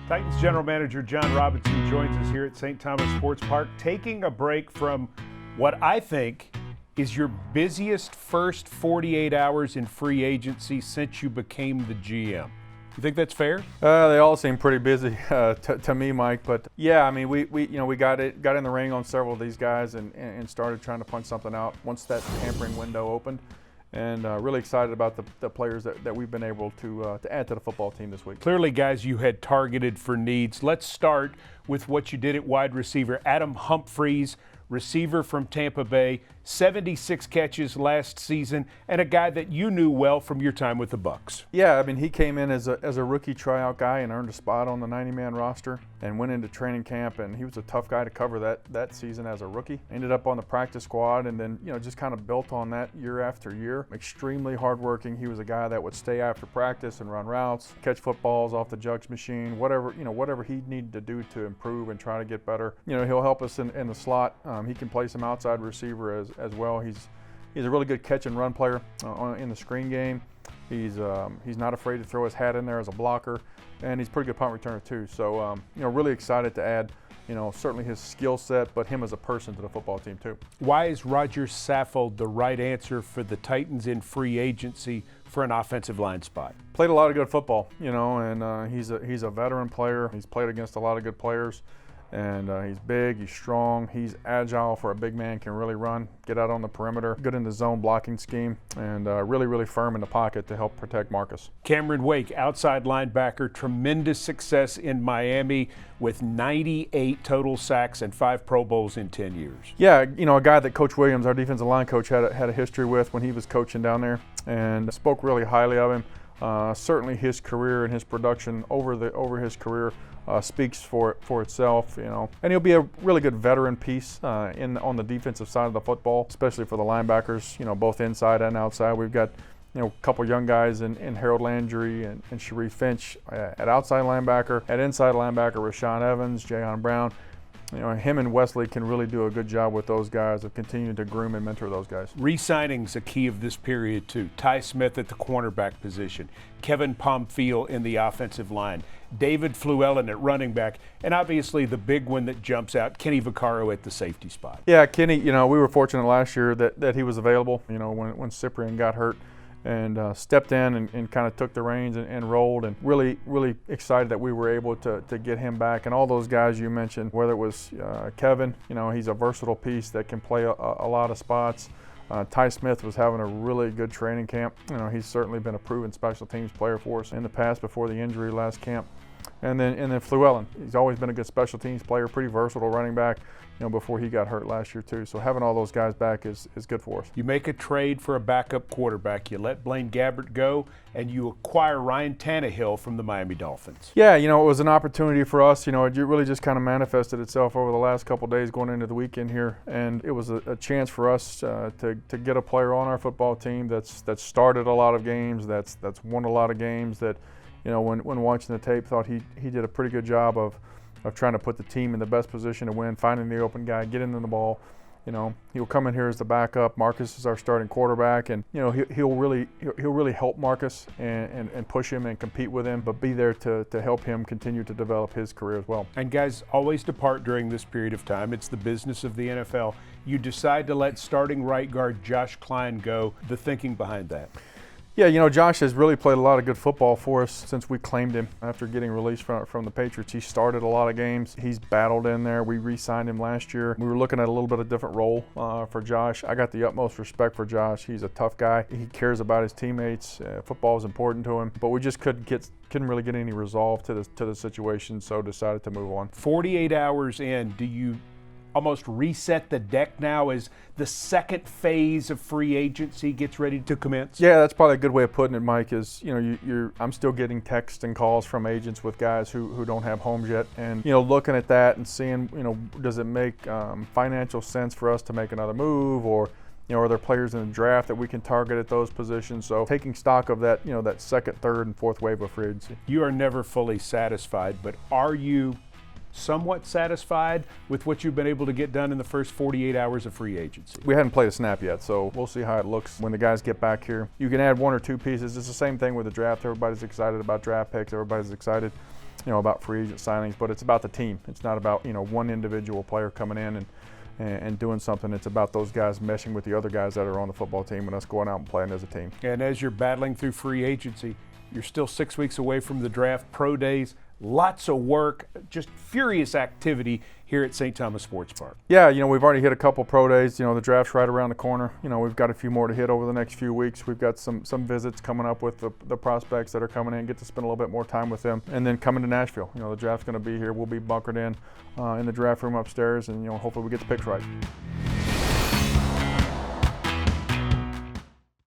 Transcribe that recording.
Titans General Manager Jon Robinson joins us here at St. Thomas Sports Park, taking a break from what I think is your busiest first 48 hours in free agency since you became the GM. You think that's fair? They all seem pretty busy to me, Mike. But yeah, I mean, we got in the ring on several of these guys and started trying to punch something out once that tampering window opened. And really excited about the players that we've been able to add to the football team this week. Clearly, guys, you had targeted for needs. Let's start with what you did at wide receiver. Adam Humphries, receiver from Tampa Bay, 76 catches last season, and a guy that you knew well from your time with the Bucs. Yeah, I mean, he came in as a rookie tryout guy and earned a spot on the 90-man roster and went into training camp, and he was a tough guy to cover that season as a rookie. Ended up on the practice squad and then, just kind of built on that year after year. Extremely hardworking. He was a guy that would stay after practice and run routes, catch footballs off the jugs machine, whatever he needed to do to improve and try to get better. He'll help us in the slot. He can play some outside receiver as well. He's a really good catch and run player in the screen game. He's not afraid to throw his hat in there as a blocker, and he's a pretty good punt returner too. So really excited to add certainly his skill set, but him as a person to the football team too. Why is Roger Saffold the right answer for the Titans in free agency for an offensive line spot? Played a lot of good football, and he's a veteran player. He's played against a lot of good players. And he's big, he's strong, he's agile for a big man, can really run, get out on the perimeter, good in the zone blocking scheme, and really firm in the pocket to help protect Marcus. Cameron Wake, outside linebacker, tremendous success in Miami with 98 total sacks and 5 Pro Bowls in 10 years. Yeah, a guy that Coach Williams, our defensive line coach, had a history with when he was coaching down there, and spoke really highly of him. Certainly his career and his production over his career speaks for itself, and he'll be a really good veteran piece on the defensive side of the football, especially for the linebackers, both inside and outside. We've got a couple young guys in Harold Landry and Sharif Finch at outside linebacker. At inside linebacker, Rashawn Evans, Jayon Brown. Him and Wesley can really do a good job with those guys of continuing to groom and mentor those guys. Re-signing's a key of this period too. Ty Smith at the cornerback position, Kevin Pomfil in the offensive line, David Fluellen at running back, and obviously the big one that jumps out, Kenny Vaccaro at the safety spot. Yeah, Kenny, we were fortunate last year that he was available, when Cyprian got hurt. And stepped in and kind of took the reins and rolled, and really excited that we were able to get him back. And all those guys you mentioned, whether it was Kevin, he's a versatile piece that can play a lot of spots. Ty Smith was having a really good training camp. He's certainly been a proven special teams player for us in the past before the injury last camp. And then Fluellen, he's always been a good special teams player, pretty versatile running back, before he got hurt last year too. So having all those guys back is good for us. You make a trade for a backup quarterback. You let Blaine Gabbert go, and you acquire Ryan Tannehill from the Miami Dolphins. Yeah, it was an opportunity for us. It really just kind of manifested itself over the last couple of days going into the weekend here, and it was a chance for us to get a player on our football team that's started a lot of games, that's won a lot of games, that when watching the tape, thought he did a pretty good job of trying to put the team in the best position to win, finding the open guy, getting in the ball. He'll come in here as the backup. Marcus is our starting quarterback, and he'll really help Marcus and push him and compete with him, but be there to help him continue to develop his career as well. And guys always depart during this period of time. It's the business of the NFL. You decide to let starting right guard Josh Klein go. The thinking behind that? Yeah, Josh has really played a lot of good football for us since we claimed him after getting released from the Patriots. He started a lot of games. He's battled in there. We re-signed him last year. We were looking at a little bit of different role for Josh. I got the utmost respect for Josh. He's a tough guy. He cares about his teammates. Football is important to him, but we just couldn't really get any resolve to the situation, so decided to move on. 48 hours in, do you almost reset the deck now as the second phase of free agency gets ready to commence? Yeah, that's probably a good way of putting it, Mike, is, I'm still getting texts and calls from agents with guys who don't have homes yet. And, looking at that and seeing, does it make financial sense for us to make another move, or, are there players in the draft that we can target at those positions? So taking stock of that, that second, third, and fourth wave of free agency. You are never fully satisfied, but are you somewhat satisfied with what you've been able to get done in the first 48 hours of free agency? We hadn't played a snap yet, so we'll see how it looks when the guys get back here. You can add one or two pieces. It's the same thing with the draft. Everybody's excited about draft picks. Everybody's excited about free agent signings, but it's about the team. It's not about one individual player coming in and doing something. It's about those guys meshing with the other guys that are on the football team and us going out and playing as a team. And as you're battling through free agency, you're still 6 weeks away from the draft, pro days, lots of work, just furious activity here at St. Thomas Sports Park. Yeah, we've already hit a couple pro days. The draft's right around the corner. We've got a few more to hit over the next few weeks. We've got some visits coming up with the prospects that are coming in, get to spend a little bit more time with them. And then coming to Nashville. The draft's going to be here. We'll be bunkered in the draft room upstairs, and hopefully we get the picks right.